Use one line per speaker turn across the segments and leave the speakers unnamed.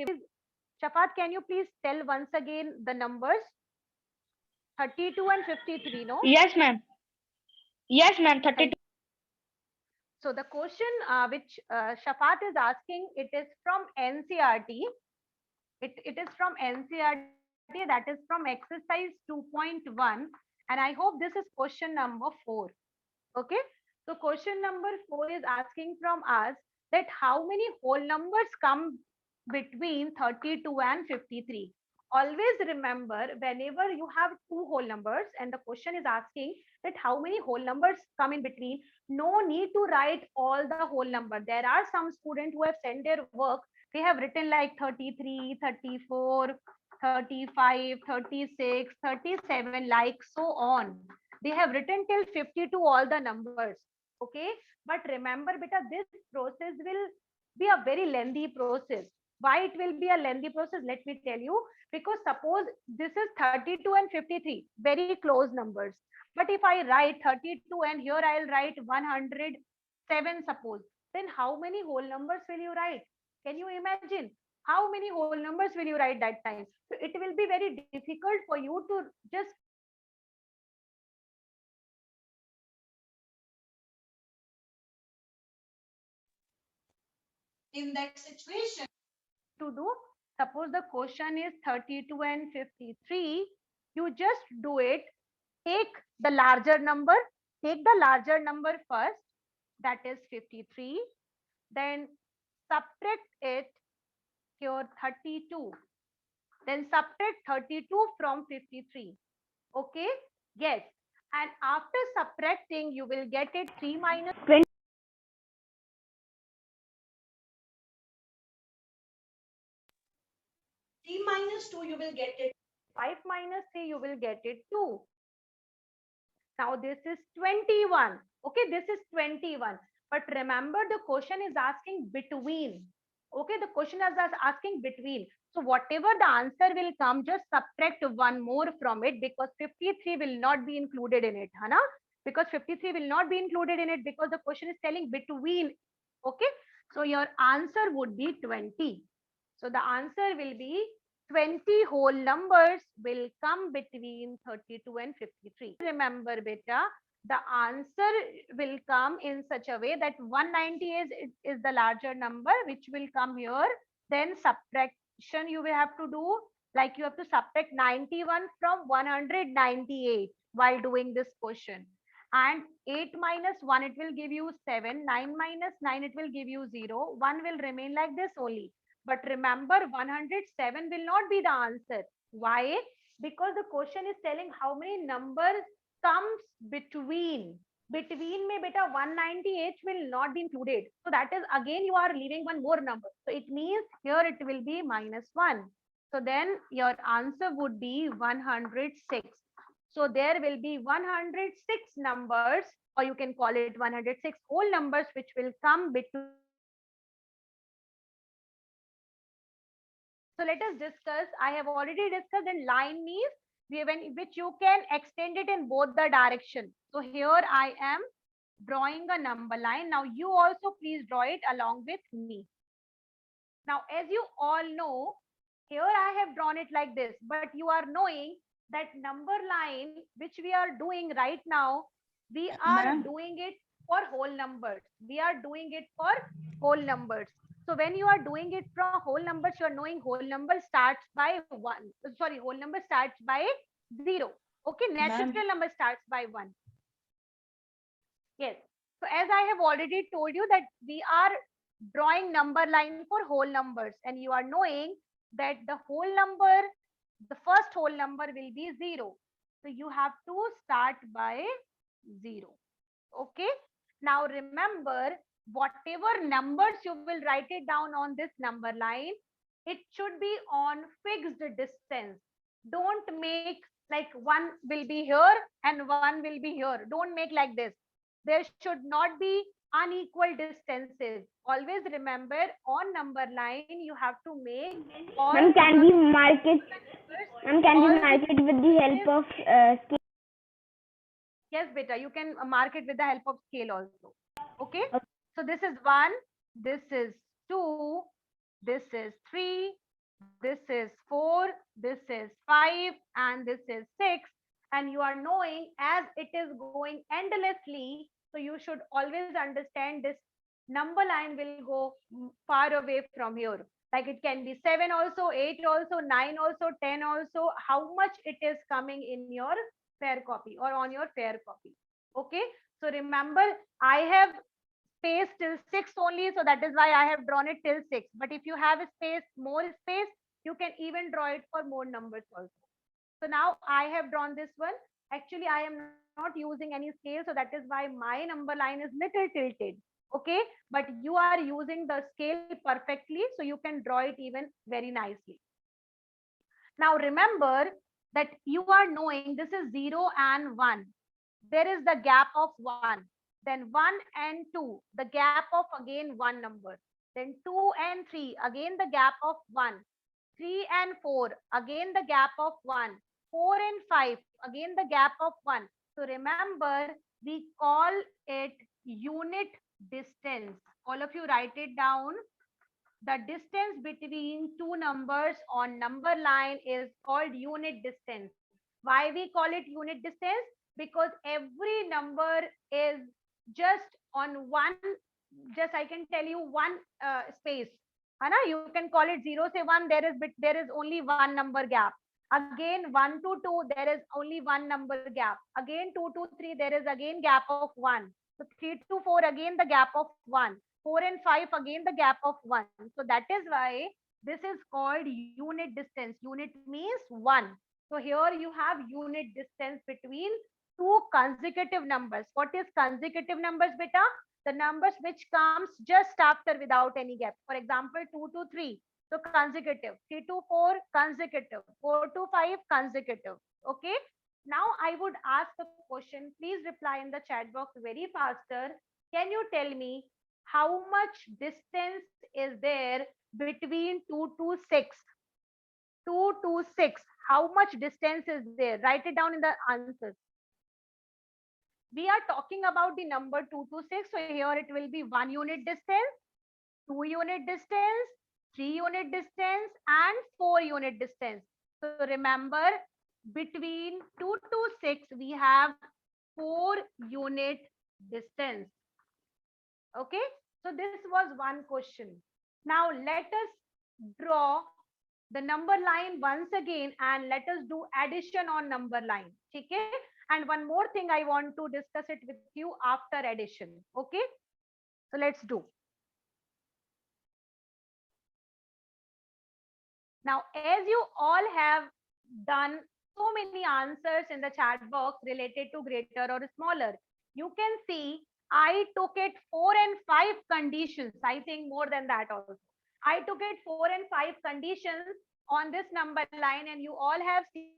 given. Shafat, can you please tell once again the numbers? 32 and 53, no?
Yes, ma'am. Yes, ma'am. 32.
So the question which Shafat is asking, it is from NCRT. It is from NCRT, that is from exercise 2.1. And I hope this is question number 4. Okay. So question number 4 is asking from us that how many whole numbers come between 32 and 53. Always remember, whenever you have two whole numbers and the question is asking that how many whole numbers come in between, no need to write all the whole number. There are some students who have sent their work, they have written like 33, 34, 35, 36, 37, like so on. They have written till 52 all the numbers. Okay, but remember beta, this process will be a very lengthy process. Why it will be a lengthy process? Let me tell you. Because suppose this is 32 and 53, very close numbers. But if I write 32 and here I'll write 107, suppose, then how many whole numbers will you write? Can you imagine? How many whole numbers will you write that time? So it will be very difficult for you to just
In that situation.
to do. Suppose the question is 32 and 53. You just do it. Take the larger number. Take the larger number first. That is 53. Then subtract it here 32. Then subtract 32 from 53. Okay. Yes. And after subtracting, you will get it 3 minus 20.
3 minus 2, you will get it.
5 minus 3, you will get it 2. Now this is 21. Okay, this is 21. But remember, the question is asking between. Okay, the question is asking between. So whatever the answer will come, just subtract one more from it, because 53 will not be included in it. Hana? Because 53 will not be included in it because the question is telling between. Okay, so your answer would be 20. So the answer will be 20 whole numbers will come between 32 and 53. Remember, beta, the answer will come in such a way that 190 is the larger number which will come here. Then subtraction you will have to do, like you have to subtract 91 from 198 while doing this question. And 8 minus 1, it will give you 7. 9 minus 9, it will give you 0. 1 will remain like this only. But remember, 107 will not be the answer. Why? Because the question is telling how many numbers comes between. Between may beta 198 will not be included. So that is again you are leaving one more number. So it means here it will be minus 1. So then your answer would be 106. So there will be 106 numbers, or you can call it 106 whole numbers, which will come between. So let us discuss. I have already discussed in line means which you can extend it in both the direction. So here I am drawing a number line. Now you also please draw it along with me. Now as you all know, here I have drawn it like this, but you are knowing that number line which we are doing right now, we are doing it for whole numbers. We are doing it for whole numbers. So when you are doing it from whole numbers, you are knowing whole number starts by 1. Sorry, whole number starts by 0. Okay, natural number starts by 1. Yes. So as I have already told you that we are drawing number line for whole numbers, and you are knowing that the whole number, the first whole number will be 0. So you have to start by 0. Okay. Now remember, whatever numbers you will write it down on this number line, it should be on fixed distance. Don't make like one will be here and one will be here. Don't make like this. There should not be unequal distances. Always remember, on number line you have to make all.
Ma'am, can we mark it? Ma'am, can we mark it with the help of scale?
Yes, beta, you can mark it with the help of scale also. Okay. So this is 1, this is 2, this is 3, this is 4, this is 5, and this is 6. And you are knowing as it is going endlessly, so you should always understand this number line will go far away from here. Like it can be 7 also, 8 also, 9 also, 10 also, how much it is coming in your fair copy or on your fair copy. Okay, so remember, I have space till 6 only, so that is why I have drawn it till 6. But if you have a space, more space, you can even draw it for more numbers also. So now I have drawn this one. Actually, I am not using any scale, so that is why my number line is little tilted. Okay, but you are using the scale perfectly, so you can draw it even very nicely. Now remember that you are knowing this is 0 and 1. There is the gap of 1. Then 1 and 2, the gap of again 1 number. Then 2 and 3, again the gap of 1. 3 and 4, again the gap of 1. 4 and 5, again the gap of 1. So remember, we call it unit distance. All of you write it down. The distance between two numbers on number line is called unit distance. Why we call it unit distance? Because every number is just on one, just I can tell you one space. Hana? You can call it 0 say 1, there is only one number gap. Again 1 to 2, there is only one number gap. Again 2 to 3, there is again gap of 1. So 3 to 4, again the gap of 1. 4 and 5, again the gap of 1. So that is why this is called unit distance. Unit means 1. So here you have unit distance between two consecutive numbers. What is consecutive numbers, beta? The numbers which comes just after without any gap. For example, 2 to 3. So consecutive. 3 to 4, consecutive. 4 to 5, consecutive. Okay. Now I would ask a question. Please reply in the chat box very faster. Can you tell me how much distance is there between 2 to 6? 2 to 6. How much distance is there? Write it down in the answers. We are talking about the number 2 to 6. So here it will be 1 unit distance, 2 unit distance, 3 unit distance, and 4 unit distance. So remember, between 2 to 6, we have 4 unit distance. Okay, so this was one question. Now let us draw the number line once again and let us do addition on number line. Okay, and one more thing I want to discuss it with you after addition. Okay, so let's do. Now, as you all have done so many answers in the chat box related to greater or smaller, you can see I took it 4 and 5 conditions. I think more than that also. I took it 4 and 5 conditions on this number line, and you all have seen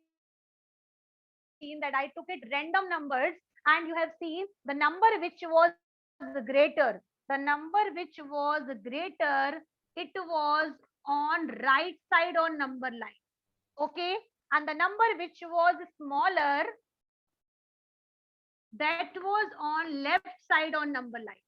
that I took it random numbers, and you have seen the number which was greater. The number which was greater, it was on right side on number line. Okay, and the number which was smaller, that was on left side on number line.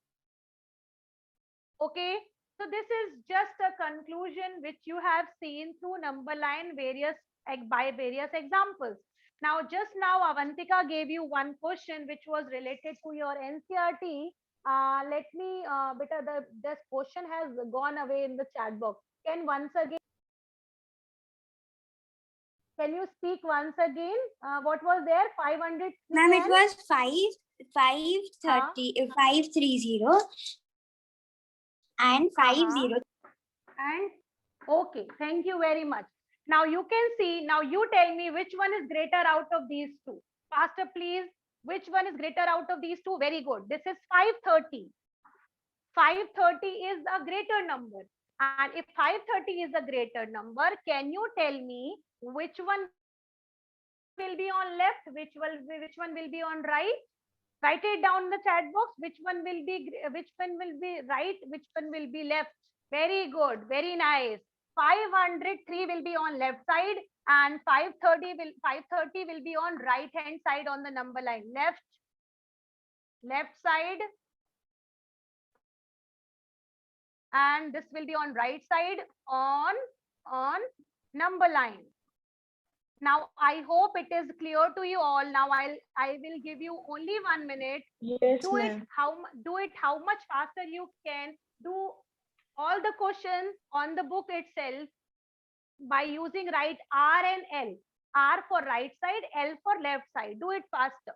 Okay, so this is just a conclusion which you have seen through number line by various examples. Now, just now Avantika gave you one question which was related to your NCRT. Let me, beta, this question has gone away in the chat box. Can you speak once again? What was there? 500.
Ma'am, it was 530 and 50.
And okay, thank you very much. Now you can see, now you tell me which one is greater out of these two. Faster, please. Which one is greater out of these two? Very good. This is 530. 530 is a greater number. And if 530 is a greater number, can you tell me which one will be on left, which one will be on right? Write it down in the chat box. Which one will be right? Which one will be left? Very good. Very nice. 503 will be on left side, and 530 will be on right hand side on the number line. Left side, and this will be on right side on number line. Now I hope it is clear to you all. Now I will give you only 1 minute.
Yes,
Do it how much faster you can. Do all the questions on the book itself by using right R and L. R for right side, L for left side. Do it faster.